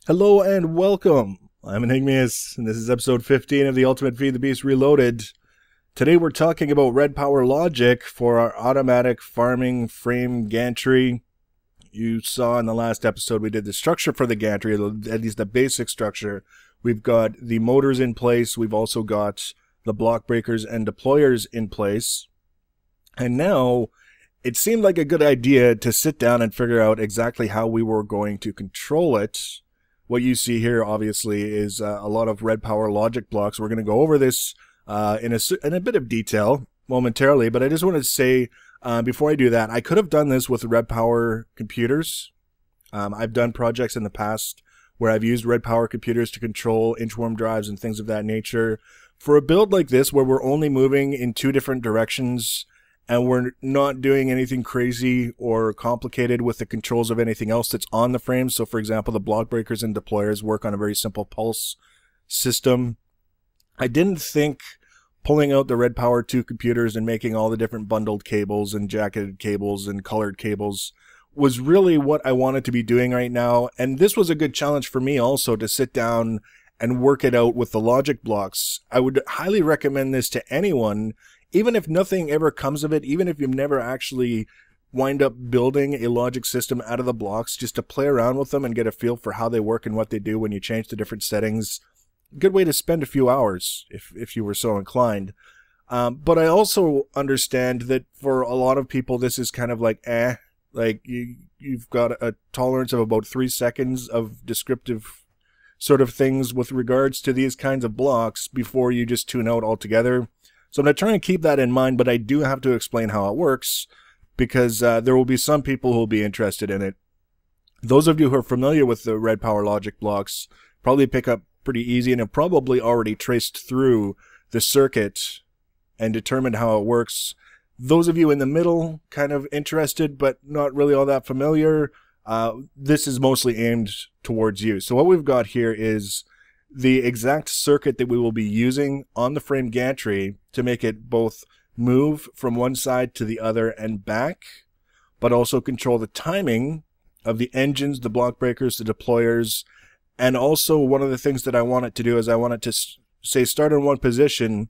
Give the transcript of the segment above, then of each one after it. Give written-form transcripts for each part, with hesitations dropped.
Hello and welcome. I'm Enigmius, and this is episode 15 of the Ultimate Feed the Beast Reloaded. Today we're talking about red power logic for our automatic farming frame gantry. You saw in the last episode we did the structure for the gantry, at least the basic structure. We've got the motors in place. We've also got the block breakers and deployers in place. And now it seemed like a good idea to sit down and figure out exactly how we were going to control it. What you see here, obviously, is a lot of red power logic blocks. We're going to go over this in a bit of detail momentarily, but I just wanted to say, before I do that, I could have done this with red power computers. I've done projects in the past where I've used red power computers to control inchworm drives and things of that nature. For a build like this, where we're only moving in two different directions, and we're not doing anything crazy or complicated with the controls of anything else that's on the frame. So, for example, the block breakers and deployers work on a very simple pulse system. I didn't think pulling out the red power 2 computers and making all the different bundled cables and jacketed cables and colored cables was really what I wanted to be doing right now. And this was a good challenge for me also, to sit down and work it out with the logic blocks. I would highly recommend this to anyone, even if nothing ever comes of it, even if you never actually wind up building a logic system out of the blocks, just to play around with them and get a feel for how they work and what they do when you change the different settings. Good way to spend a few hours if you were so inclined. But I also understand that for a lot of people this is kind of like you've got a tolerance of about 3 seconds of descriptive sort of things with regards to these kinds of blocks before you just tune out altogether. So I'm going to try and keep that in mind, but I do have to explain how it works, because there will be some people who will be interested in it. Those of you who are familiar with the red power logic blocks probably pick up pretty easy and have probably already traced through the circuit and determined how it works. Those of you in the middle, kind of interested but not really all that familiar, this is mostly aimed towards you. So what we've got here is the exact circuit that we will be using on the frame gantry to make it both move from one side to the other and back, but also control the timing of the engines, the block breakers, the deployers. And also, one of the things that I want it to do is I want it to say start in one position,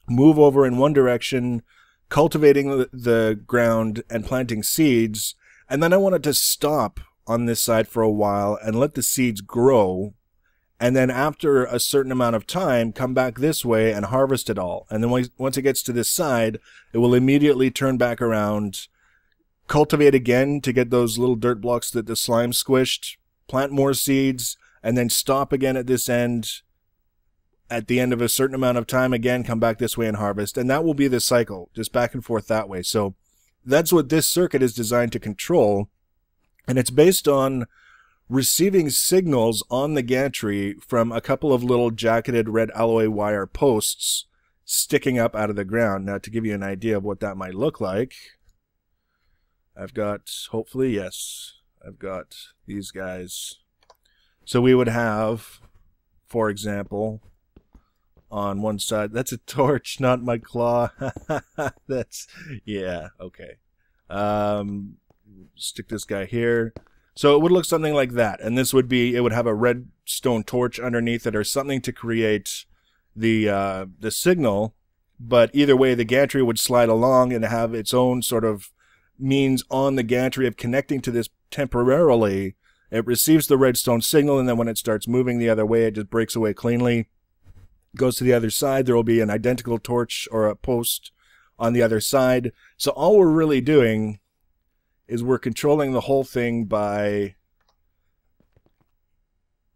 move over in one direction, cultivating the ground and planting seeds, and then I want it to stop on this side for a while and let the seeds grow. And then after a certain amount of time, come back this way and harvest it all. And then once it gets to this side, it will immediately turn back around, cultivate again to get those little dirt blocks that the slime squished, plant more seeds, and then stop again at this end. At the end of a certain amount of time, again, come back this way and harvest. And that will be the cycle, just back and forth that way. So that's what this circuit is designed to control. And it's based on receiving signals on the gantry from a couple of little jacketed red alloy wire posts sticking up out of the ground. Now, to give you an idea of what that might look like, I've got, hopefully, yes, I've got these guys. So we would have, for example, on one side, that's a torch, not my claw. That's, yeah, okay. Stick this guy here. So it would look something like that, and this would be, it would have a redstone torch underneath it or something to create the signal, but either way the gantry would slide along and have its own sort of means on the gantry of connecting to this temporarily. It receives the redstone signal, and then when it starts moving the other way, it just breaks away cleanly, goes to the other side. There will be an identical torch or a post on the other side. So all we're really doing is we're controlling the whole thing by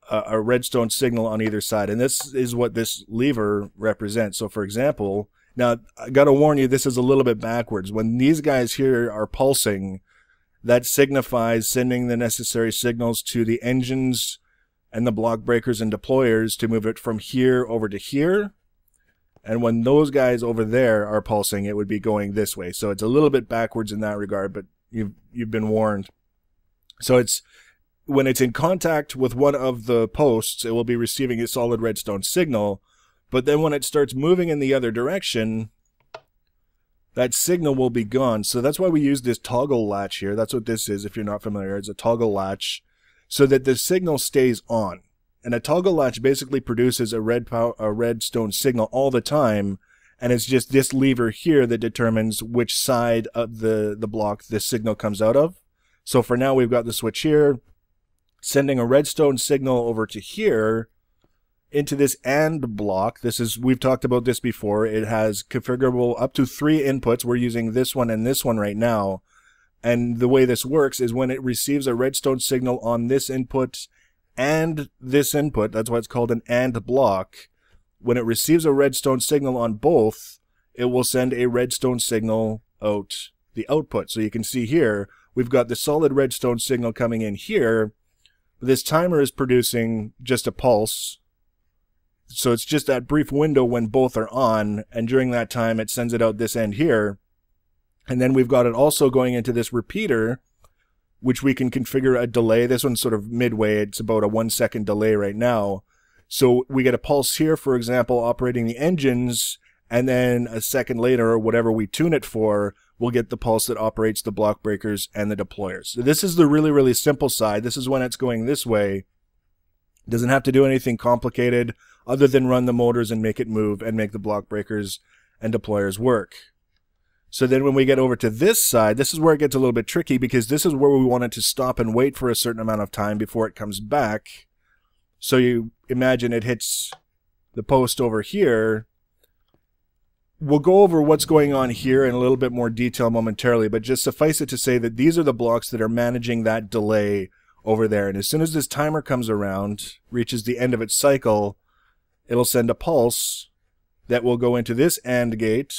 a redstone signal on either side. And this is what this lever represents. So for example, now I gotta warn you, this is a little bit backwards. When these guys here are pulsing, that signifies sending the necessary signals to the engines and the block breakers and deployers to move it from here over to here. And when those guys over there are pulsing, it would be going this way. So it's a little bit backwards in that regard, but you've been warned. So it's when it's in contact with one of the posts, it will be receiving a solid redstone signal. But then when it starts moving in the other direction, that signal will be gone. So that's why we use this toggle latch here. That's what this is, if you're not familiar. It's a toggle latch. so that the signal stays on. And a toggle latch basically produces a redstone signal all the time, and it's just this lever here that determines which side of the block this signal comes out of. So for now, we've got the switch here, sending a redstone signal over to here into this AND block. We've talked about this before. It has configurable up to 3 inputs. We're using this one and this one right now. And the way this works is when it receives a redstone signal on this input and this input, that's why it's called an AND block. When it receives a redstone signal on both, it will send a redstone signal out the output. So you can see here, we've got the solid redstone signal coming in here. This timer is producing just a pulse. So it's just that brief window when both are on, and during that time it sends it out this end here. And then we've got it also going into this repeater, which we can configure a delay. This one's sort of midway. It's about a 1 second delay right now. So we get a pulse here, for example, operating the engines, and then a second later, or whatever we tune it for, we'll get the pulse that operates the block breakers and the deployers. So this is the really, really simple side. This is when it's going this way. It doesn't have to do anything complicated other than run the motors and make it move and make the block breakers and deployers work. So then when we get over to this side, this is where it gets a little bit tricky, because this is where we want it to stop and wait for a certain amount of time before it comes back. So you imagine it hits the post over here. We'll go over what's going on here in a little bit more detail momentarily, but just suffice it to say that these are the blocks that are managing that delay over there. And as soon as this timer comes around, reaches the end of its cycle, it'll send a pulse that will go into this AND gate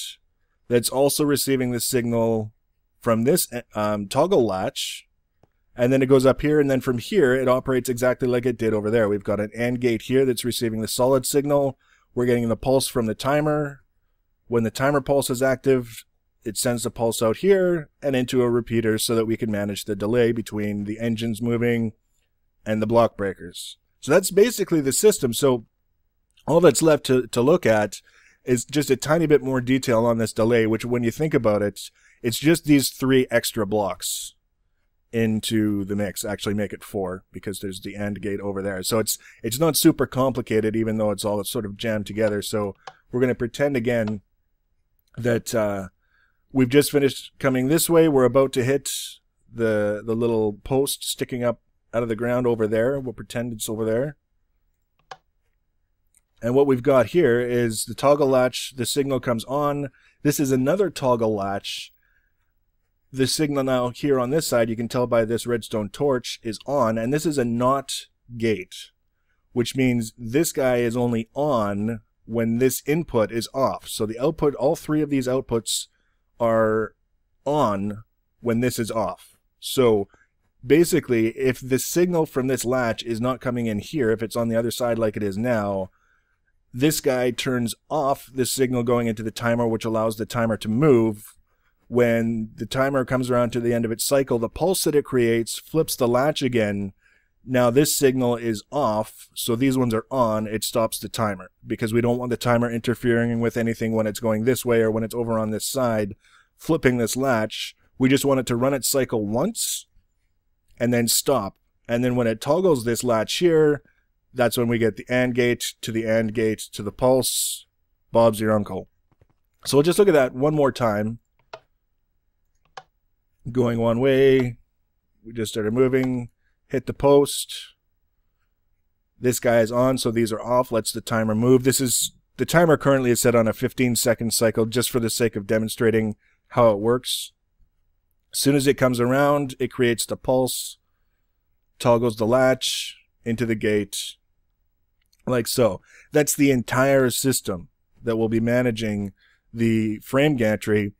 that's also receiving the signal from this toggle latch. And then it goes up here, and then from here, it operates exactly like it did over there. We've got an AND gate here that's receiving the solid signal. We're getting the pulse from the timer. When the timer pulse is active, it sends the pulse out here and into a repeater so that we can manage the delay between the engines moving and the block breakers. So that's basically the system. So all that's left to look at is just a tiny bit more detail on this delay, which when you think about it, it's just these 3 extra blocks into the mix. Actually make it 4, because there's the AND gate over there. So it's not super complicated, even though it's all sort of jammed together. So we're going to pretend again that we've just finished coming this way. We're about to hit the little post sticking up out of the ground over there. We'll pretend it's over there. And what we've got here is the toggle latch. The signal comes on. This is another toggle latch. The signal now here on this side, you can tell by this redstone torch, is on, and this is a NOT gate, which means this guy is only on when this input is off. So the output, all 3 of these outputs are on when this is off. So basically, if the signal from this latch is not coming in here, if it's on the other side like it is now, this guy turns off the signal going into the timer, which allows the timer to move. When the timer comes around to the end of its cycle, the pulse that it creates flips the latch again. Now this signal is off, so these ones are on. It stops the timer, because we don't want the timer interfering with anything when it's going this way or when it's over on this side, flipping this latch. We just want it to run its cycle once and then stop. And then when it toggles this latch here, that's when we get the AND gate to the AND gate to the pulse. Bob's your uncle. So we'll just look at that one more time. Going one way, we just started moving, hit the post. This guy is on, so these are off. Lets the timer move. The timer currently is set on a 15-second cycle, just for the sake of demonstrating how it works. As soon as it comes around, it creates the pulse, toggles the latch into the gate, like so. That's the entire system that will be managing the frame gantry.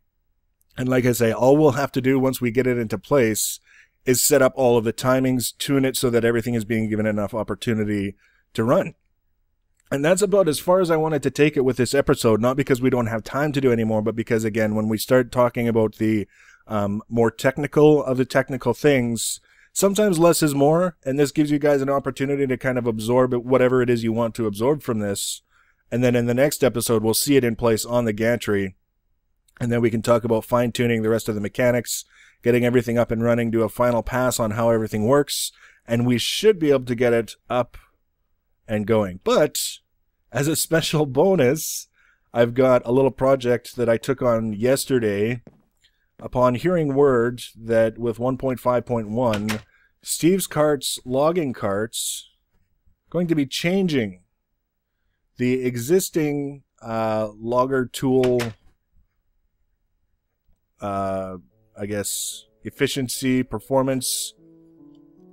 And like I say, all we'll have to do once we get it into place is set up all of the timings, tune it so that everything is being given enough opportunity to run. And that's about as far as I wanted to take it with this episode, not because we don't have time to do anymore, but because, again, when we start talking about the more technical of the technical things, sometimes less is more, and this gives you guys an opportunity to kind of absorb whatever it is you want to absorb from this. And then in the next episode, we'll see it in place on the gantry. And then we can talk about fine-tuning the rest of the mechanics, getting everything up and running, do a final pass on how everything works, and we should be able to get it up and going. But as a special bonus, I've got a little project that I took on yesterday upon hearing word that with 1.5.1, Steve's Cart's logging carts going to be changing the existing logger tool, I guess, efficiency, performance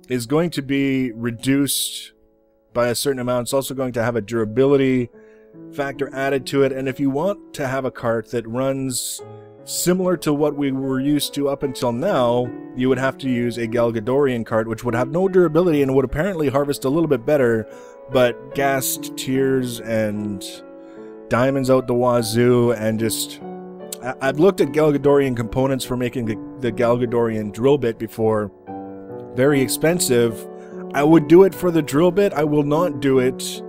is going to be reduced by a certain amount. It's also going to have a durability factor added to it. And if you want to have a cart that runs similar to what we were used to up until now, you would have to use a Galgadorian cart, which would have no durability and would apparently harvest a little bit better, but gassed tiers and diamonds out the wazoo. And just, I've looked at Galgadorian components for making the Galgadorian drill bit before. Very expensive. I would do it for the drill bit. I will not do it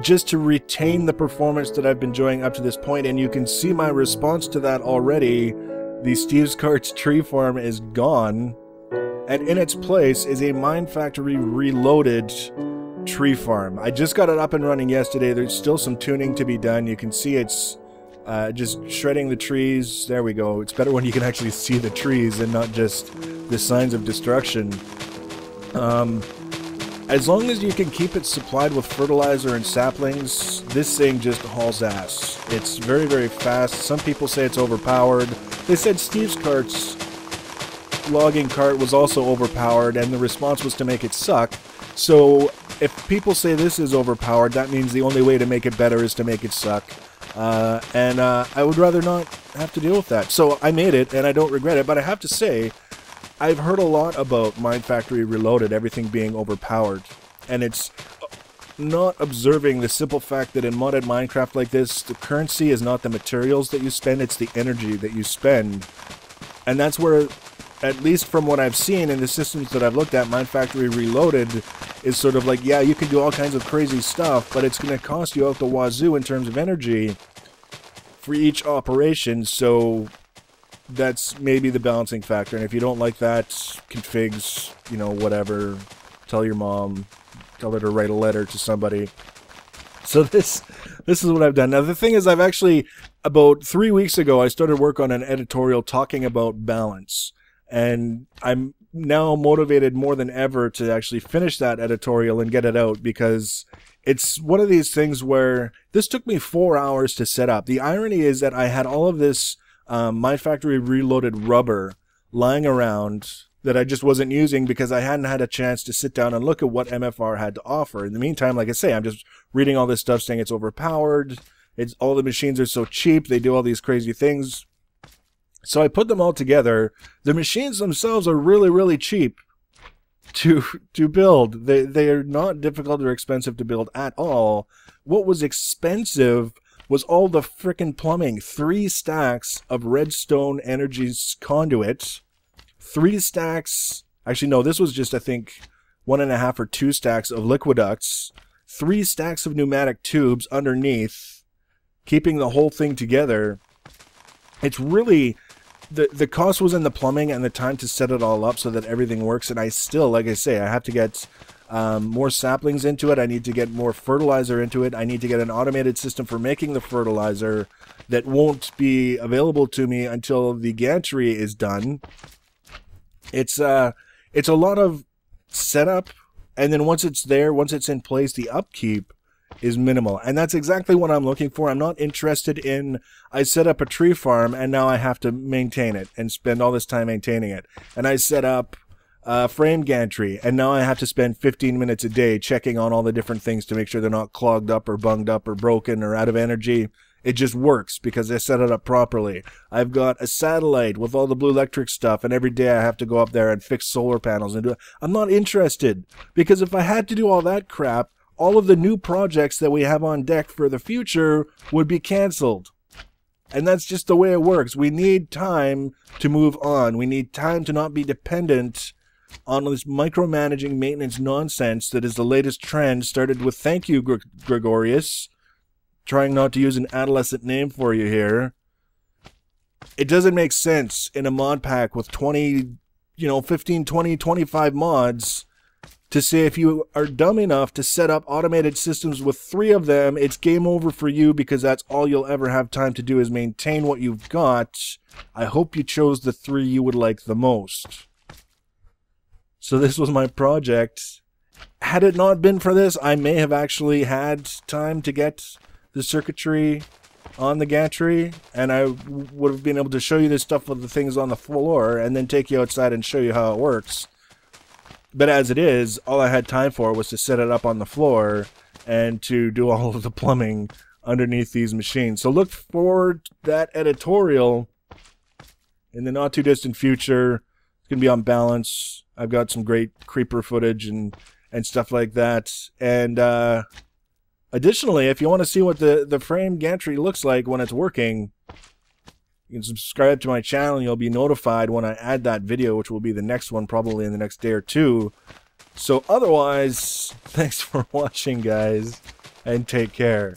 just to retain the performance that I've been enjoying up to this point, and you can see my response to that already. The Steve's Cart's tree farm is gone, and in its place is a Mine Factory Reloaded tree farm. I just got it up and running yesterday. There's still some tuning to be done. You can see it's just shredding the trees. There we go. It's better when you can actually see the trees and not just the signs of destruction. As long as you can keep it supplied with fertilizer and saplings, this thing just hauls ass. It's very, very fast. Some people say it's overpowered. They said Steve's Cart's logging cart was also overpowered, and the response was to make it suck. So if people say this is overpowered, that means the only way to make it better is to make it suck. I would rather not have to deal with that. So I made it, and I don't regret it, but I have to say, I've heard a lot about Mine Factory Reloaded, everything being overpowered, and it's not observing the simple fact that in modded Minecraft like this, the currency is not the materials that you spend, it's the energy that you spend. And that's where, at least from what I've seen in the systems that I've looked at, Mine Factory Reloaded is sort of like, yeah, you can do all kinds of crazy stuff, but it's going to cost you out the wazoo in terms of energy for each operation, so that's maybe the balancing factor. And if you don't like that, configs, you know, whatever, tell your mom, tell her to write a letter to somebody. So this is what I've done. Now the thing is, I've actually, about 3 weeks ago, I started work on an editorial talking about balance, and I'm now motivated more than ever to actually finish that editorial and get it out, because it's one of these things where this took me 4 hours to set up. The irony is that I had all of this Mine Factory Reloaded rubber lying around that I just wasn't using because I hadn't had a chance to sit down and look at what MFR had to offer. In the meantime, like I say, I'm just reading all this stuff saying it's overpowered, all the machines are so cheap, they do all these crazy things. So I put them all together. The machines themselves are really, really cheap to build. They are not difficult or expensive to build at all. What was expensive was all the frickin' plumbing. 3 stacks of redstone energies conduit, 3 stacks, actually no, this was just, I think, 1.5 or 2 stacks of liquiducts, 3 stacks of pneumatic tubes underneath, keeping the whole thing together. It's really, the cost was in the plumbing and the time to set it all up so that everything works, and I still, like I say, I have to get more saplings into it. I need to get more fertilizer into it. I need to get an automated system for making the fertilizer that won't be available to me until the gantry is done. It's a lot of setup, and then once it's there, once it's in place, the upkeep is minimal. And that's exactly what I'm looking for. I'm not interested in, I set up a tree farm and now I have to maintain it and spend all this time maintaining it. And I set up frame gantry, and now I have to spend 15 minutes a day checking on all the different things to make sure they're not clogged up or bunged up or broken or out of energy. It just works because I set it up properly. I've got a satellite with all the blue electric stuff, and every day I have to go up there and fix solar panels and do it. I'm not interested, because if I had to do all that crap, all of the new projects that we have on deck for the future would be canceled. And that's just the way it works. We need time to move on. We need time to not be dependent on this micromanaging maintenance nonsense that is the latest trend. Started with, thank you, Gregorius, trying not to use an adolescent name for you here. It doesn't make sense in a mod pack with 20, 15, 20, 25 mods to say if you are dumb enough to set up automated systems with 3 of them, it's game over for you because that's all you'll ever have time to do is maintain what you've got. I hope you chose the 3 you would like the most. So this was my project. Had it not been for this, I may have actually had time to get the circuitry on the gantry, and I would have been able to show you this stuff with the things on the floor and then take you outside and show you how it works. But as it is, all I had time for was to set it up on the floor and to do all of the plumbing underneath these machines. So look forward to that editorial in the not too distant future. It's going to be on balance. I've got some great creeper footage and stuff like that. And additionally, if you want to see what the frame gantry looks like when it's working, you can subscribe to my channel and you'll be notified when I add that video, which will be the next one probably in the next day or 2. So otherwise, thanks for watching, guys, and take care.